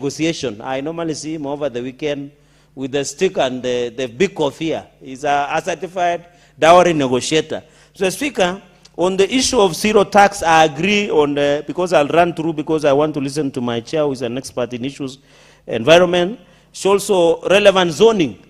negotiation. I normally see him over the weekend with the stick and the big coffee. He's a certified dowry negotiator. So, Speaker, on the issue of zero tax, I agree on because I'll run through because I want to listen to my chair, who is an expert in issues, environment. It's also relevant zoning.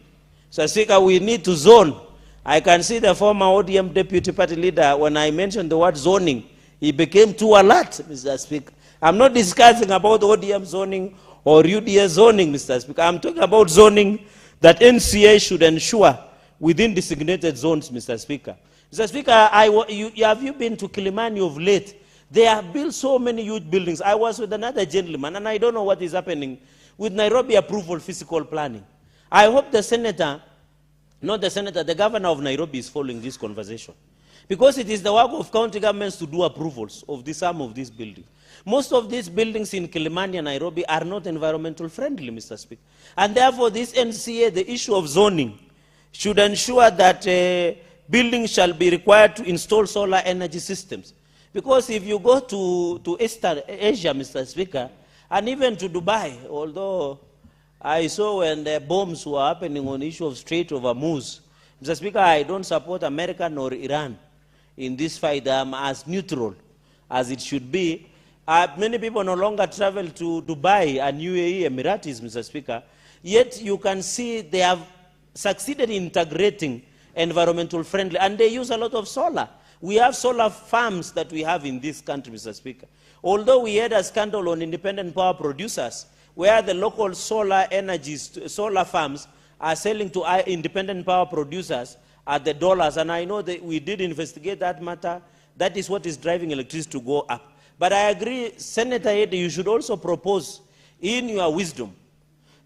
So, Speaker, we need to zone. I can see the former ODM deputy party leader, when I mentioned the word zoning, he became too alert, Mr. Speaker. I'm not discussing about ODM zoning or UDA zoning, Mr. Speaker. I'm talking about zoning that NCA should ensure within designated zones, Mr. Speaker. Mr. Speaker, have you been to Kilimani of late? They have built so many huge buildings. I was with another gentleman, and I don't know what is happening with Nairobi approval physical planning. I hope the senator, not the senator, the governor of Nairobi is following this conversation. Because it is the work of county governments to do approvals of some of these buildings. Most of these buildings in Kilimani and Nairobi are not environmental friendly, Mr. Speaker. And therefore, this NCA, the issue of zoning, should ensure that buildings shall be required to install solar energy systems. Because if you go to Eastern Asia, Mr. Speaker, and even to Dubai, although I saw when the bombs were happening on the issue of Strait of Hormuz, Mr. Speaker, I don't support America nor Iran in this fight. I'm as neutral as it should be. Many people no longer travel to Dubai and UAE Emiratis, Mr. Speaker, yet you can see they have succeeded in integrating environmental friendly, and they use a lot of solar. We have solar farms that we have in this country, Mr. Speaker. Although we had a scandal on independent power producers, where the local solar solar farms are selling to independent power producers at the dollars, and I know that we did investigate that matter. That is what is driving electricity to go up. But I agree, Senator Ede, you should also propose in your wisdom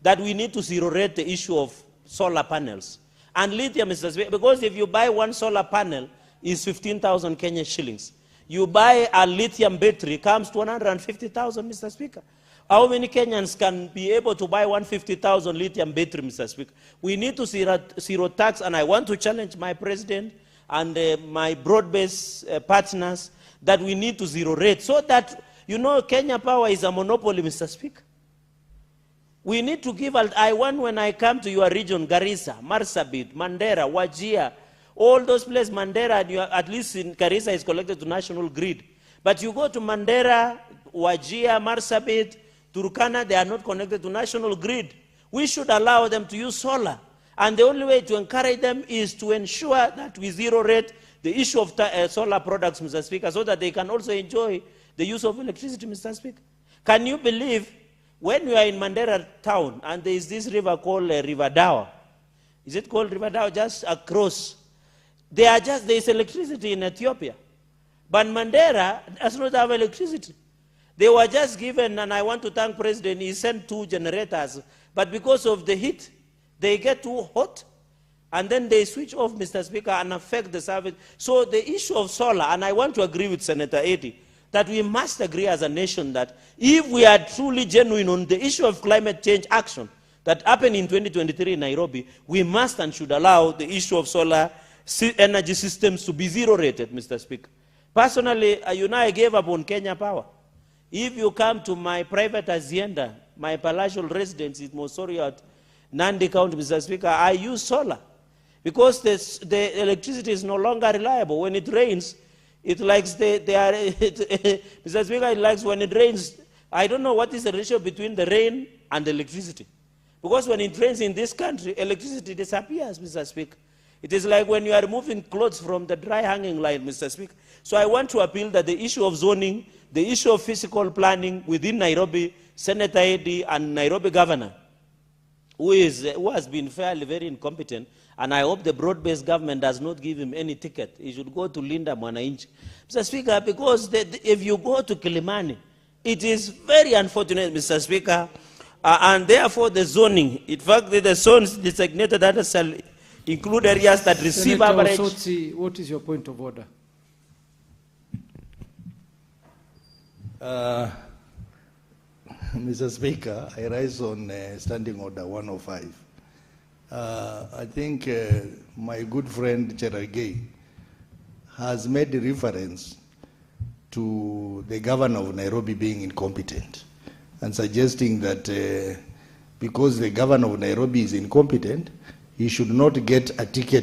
that we need to zero rate the issue of solar panels. And lithium, Mr. Speaker, because if you buy one solar panel, it's 15,000 Kenyan shillings. You buy a lithium battery, comes to 150,000, Mr. Speaker. How many Kenyans can be able to buy 150,000 lithium battery, Mr. Speaker? We need to zero tax, and I want to challenge my president and my broad-based partners that we need to zero rate, so that, you know, Kenya Power is a monopoly, Mr. Speaker. We need to give, I want when I come to your region, Garissa, Marsabit, Mandera, Wajir, all those places, Mandera, at least in Garissa, is connected to national grid. But you go to Mandera, Wajir, Marsabit, Turkana, they are not connected to national grid. We should allow them to use solar. And the only way to encourage them is to ensure that we zero rate the issue of solar products, Mr. Speaker, so that they can also enjoy the use of electricity, Mr. Speaker. Can you believe when you are in Mandera town and there is this river called River Dawa? Is it called River Dawa? Just across. There is electricity in Ethiopia. But Mandera does not have electricity. They were just given, and I want to thank President, he sent 2 generators. But because of the heat, they get too hot, and then they switch off, Mr. Speaker, and affect the service. So the issue of solar, and I want to agree with Senator Ede, that we must agree as a nation that if we are truly genuine on the issue of climate change action that happened in 2023 in Nairobi, we must and should allow the issue of solar energy systems to be zero rated, Mr. Speaker. Personally, I gave up on Kenya Power. If you come to my private hacienda, my palatial residence in Mosori at Nandi County, Mr. Speaker, I use solar because the electricity is no longer reliable. When it rains, it likes Mr. Speaker, it likes when it rains. I don't know what is the ratio between the rain and the electricity. Because when it rains in this country, electricity disappears, Mr. Speaker. It is like when you are removing clothes from the dry hanging line, Mr. Speaker. So I want to appeal that the issue of zoning, the issue of physical planning within Nairobi, Senator Ede and Nairobi governor, who has been fairly very incompetent, and I hope the broad-based government does not give him any ticket. He should go to Linda Mwananchi. Mr. Speaker, because if you go to Kilimani, it is very unfortunate, Mr. Speaker, and therefore the zoning, in fact, the zones designated that shall include areas that receive Senator average. Osotsi, what is your point of order? Mr. Speaker, I rise on Standing Order 105. I think my good friend Cherargei'S has made reference to the governor of Nairobi being incompetent. and suggesting that because the governor of Nairobi is incompetent, he should not get a ticket